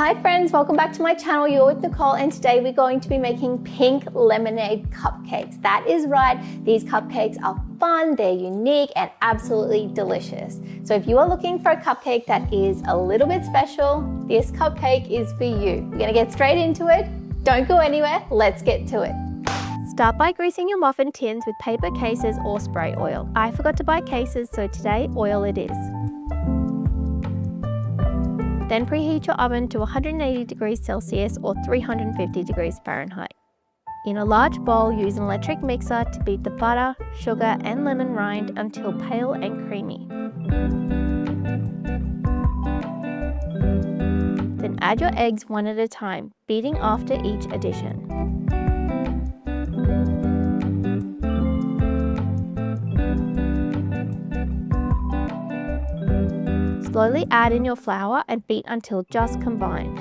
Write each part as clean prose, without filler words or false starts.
Hi friends, welcome back to my channel. You're with Nicole, and today we're going to be making pink lemonade cupcakes. That is right, these cupcakes are fun, they're unique and absolutely delicious. So if you are looking for a cupcake that is a little bit special, this cupcake is for you. We're gonna get straight into it. Don't go anywhere, let's get to it. Start by greasing your muffin tins with paper cases or spray oil. I forgot to buy cases, so today oil it is. Then preheat your oven to 180 degrees Celsius or 350 degrees Fahrenheit. In a large bowl, use an electric mixer to beat the butter, sugar and lemon rind until pale and creamy. Then add your eggs one at a time, beating after each addition. Slowly add in your flour and beat until just combined.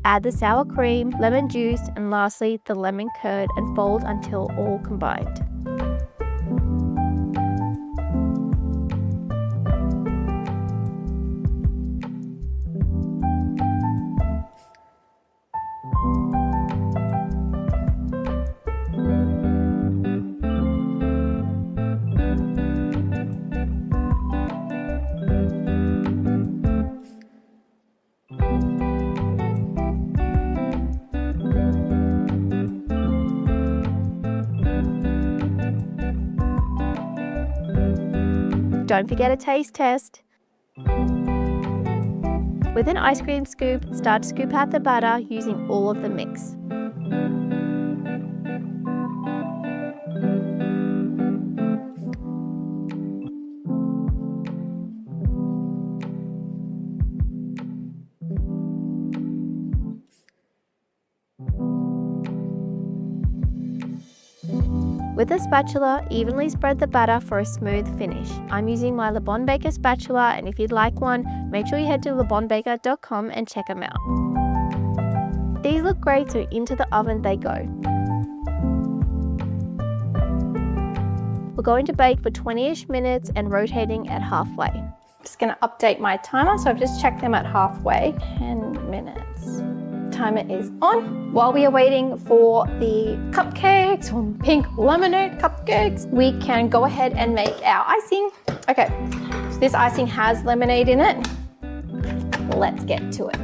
Add the sour cream, lemon juice, and lastly the lemon curd and fold until all combined. Don't forget a taste test. With an ice cream scoop, start to scoop out the batter using all of the mix. With a spatula, evenly spread the batter for a smooth finish. I'm using my Le Bon Baker spatula, and if you'd like one, make sure you head to lebonbaker.com and check them out. These look great, so into the oven they go. We're going to bake for 20-ish minutes and rotating at halfway. I'm just gonna update my timer, so I've just checked them at halfway. 10 minutes. Timer is on. While we are waiting for the cupcakes, or pink lemonade cupcakes, we can go ahead and make our icing. Okay, so this icing has lemonade in it. Let's get to it.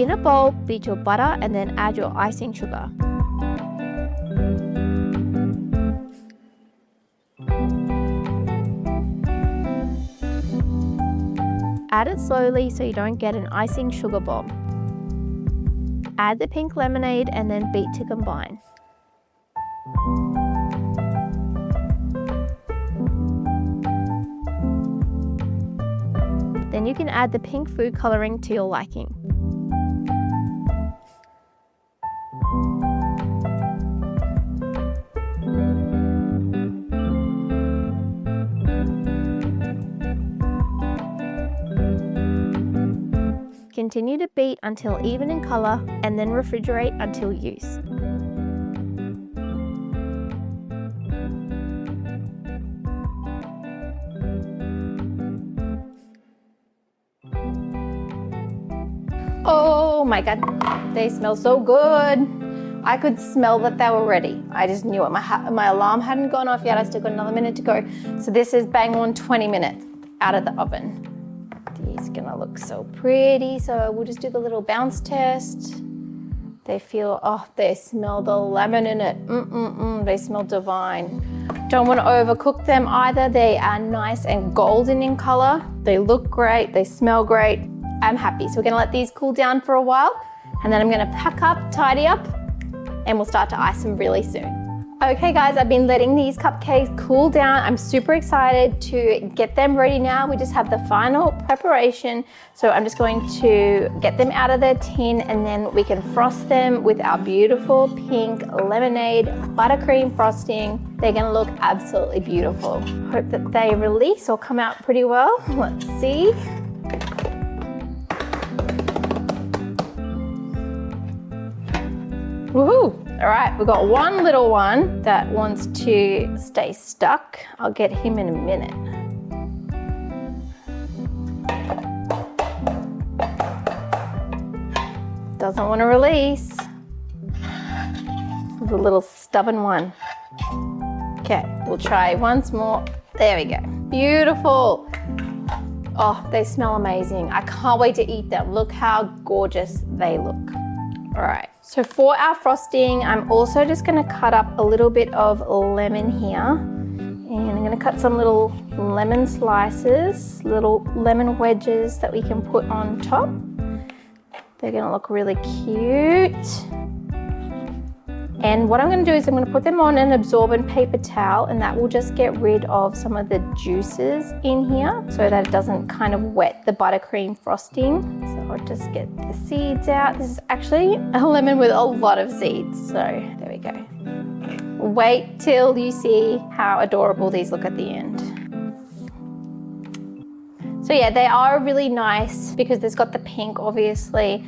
In a bowl, beat your butter and then add your icing sugar. Add it slowly so you don't get an icing sugar bomb. Add the pink lemonade and then beat to combine. Then you can add the pink food coloring to your liking. Continue to beat until even in color and then refrigerate until use. Oh my God, they smell so good. I could smell that they were ready. I just knew it. My alarm hadn't gone off yet. I still got another minute to go. So this is bang on 20 minutes out of the oven. These are gonna look so pretty. So we'll just do the little bounce test. They feel, oh, they smell the lemon in it. They smell divine. Don't want to overcook them either. They are nice and golden in color. They look great, they smell great. I'm happy. So we're gonna let these cool down for a while, and then I'm gonna pack up, tidy up, and we'll start to ice them really soon. Okay guys, I've been letting these cupcakes cool down. I'm super excited to get them ready now. We just have the final preparation. So I'm just going to get them out of the tin, and then we can frost them with our beautiful pink lemonade buttercream frosting. They're gonna look absolutely beautiful. Hope that they release or come out pretty well. Let's see. Woohoo! All right, we've got one little one that wants to stay stuck. I'll get him in a minute. Doesn't want to release. This is a little stubborn one. Okay, we'll try once more. There we go. Beautiful. Oh, they smell amazing. I can't wait to eat them. Look how gorgeous they look. All right, so for our frosting, I'm also just gonna cut up a little bit of lemon here. And I'm gonna cut some little lemon slices, little lemon wedges that we can put on top. They're gonna look really cute. And what I'm gonna do is I'm gonna put them on an absorbent paper towel, and that will just get rid of some of the juices in here so that it doesn't kind of wet the buttercream frosting. So I'll just get the seeds out. This is actually a lemon with a lot of seeds. So there we go. Wait till you see how adorable these look at the end. So yeah, they are really nice because there's got the pink, obviously.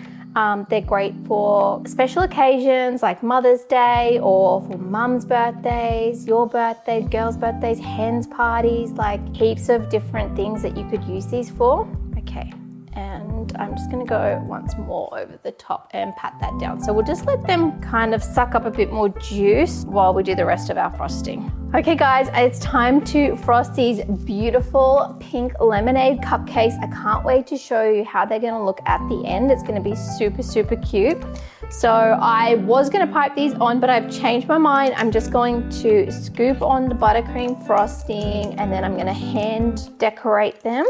They're great for special occasions like Mother's Day or for mum's birthdays, your birthday, girls' birthdays, hens' parties, like heaps of different things that you could use these for. Okay, and I'm just gonna go once more over the top and pat that down. So we'll just let them kind of suck up a bit more juice while we do the rest of our frosting. Okay guys, it's time to frost these beautiful pink lemonade cupcakes. I can't wait to show you how they're gonna look at the end. It's gonna be super, super cute. So I was gonna pipe these on, but I've changed my mind. I'm just going to scoop on the buttercream frosting and then I'm gonna hand decorate them.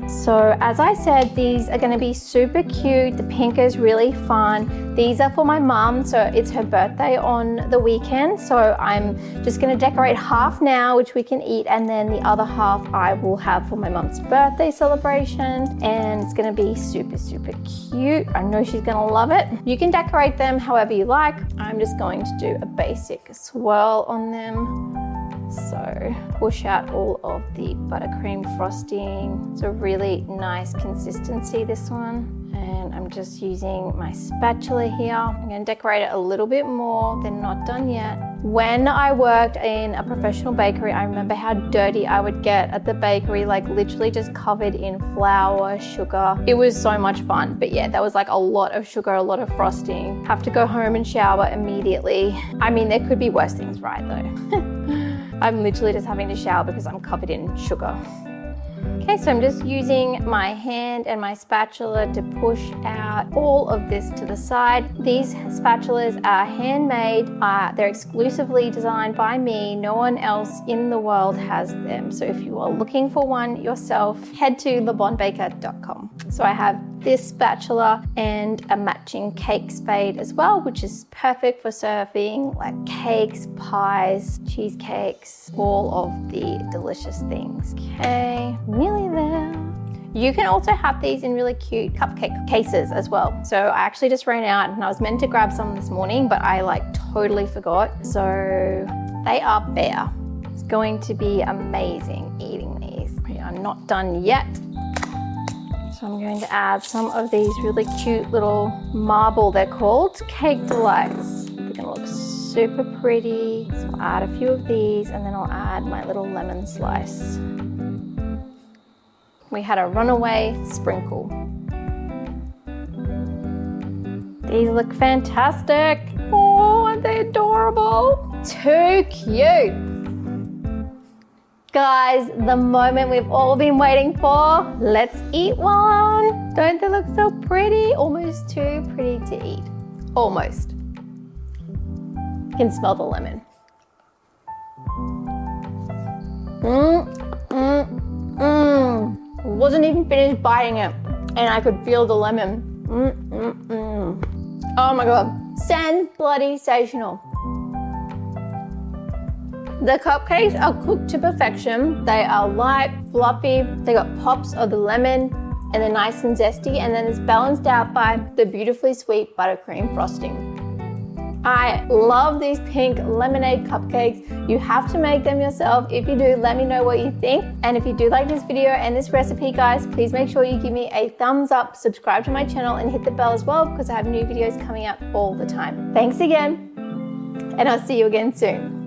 So as I said, these are going to be super cute. The pink is really fun. These are for my mum, so it's her birthday on the weekend. So I'm just going to decorate half now, which we can eat, and then the other half I will have for my mum's birthday celebration. And it's going to be super, super cute. I know she's going to love it. You can decorate them however you like. I'm just going to do a basic swirl on them. So push out all of the buttercream frosting. It's a really nice consistency, this one. And I'm just using my spatula here. I'm gonna decorate it a little bit more. They're not done yet. When I worked in a professional bakery, I remember how dirty I would get at the bakery, like literally just covered in flour, sugar. It was so much fun. But yeah, that was like a lot of sugar, a lot of frosting. Have to go home and shower immediately. I mean, there could be worse things, right though? I'm literally just having to shower because I'm covered in sugar. Okay, so I'm just using my hand and my spatula to push out all of this to the side. These spatulas are handmade. They're exclusively designed by me. No one else in the world has them. So if you are looking for one yourself, head to lebonbaker.com. So I have this spatula and a matching cake spade as well, which is perfect for serving like cakes, pies, cheesecakes, all of the delicious things. Okay, nearly there. You can also have these in really cute cupcake cases as well. So I actually just ran out and I was meant to grab some this morning, but I like totally forgot. So they are bare. It's going to be amazing eating these. We are not done yet. So I'm going to add some of these really cute little marble, they're called cake delights. They're gonna look super pretty. So I'll add a few of these and then I'll add my little lemon slice. We had a runaway sprinkle. These look fantastic. Oh, aren't they adorable? Too cute. Guys, the moment we've all been waiting for. Let's eat one. Don't they look so pretty? Almost too pretty to eat. Almost. You can smell the lemon. Wasn't even finished biting it and I could feel the lemon. Oh my God, sensational. The cupcakes are cooked to perfection. They are light, fluffy. They got pops of the lemon and they're nice and zesty, and then it's balanced out by the beautifully sweet buttercream frosting. I love these pink lemonade cupcakes. You have to make them yourself. If you do, let me know what you think. And if you do like this video and this recipe, guys, please make sure you give me a thumbs up, subscribe to my channel, and hit the bell as well because I have new videos coming out all the time. Thanks again. and I'll see you again soon.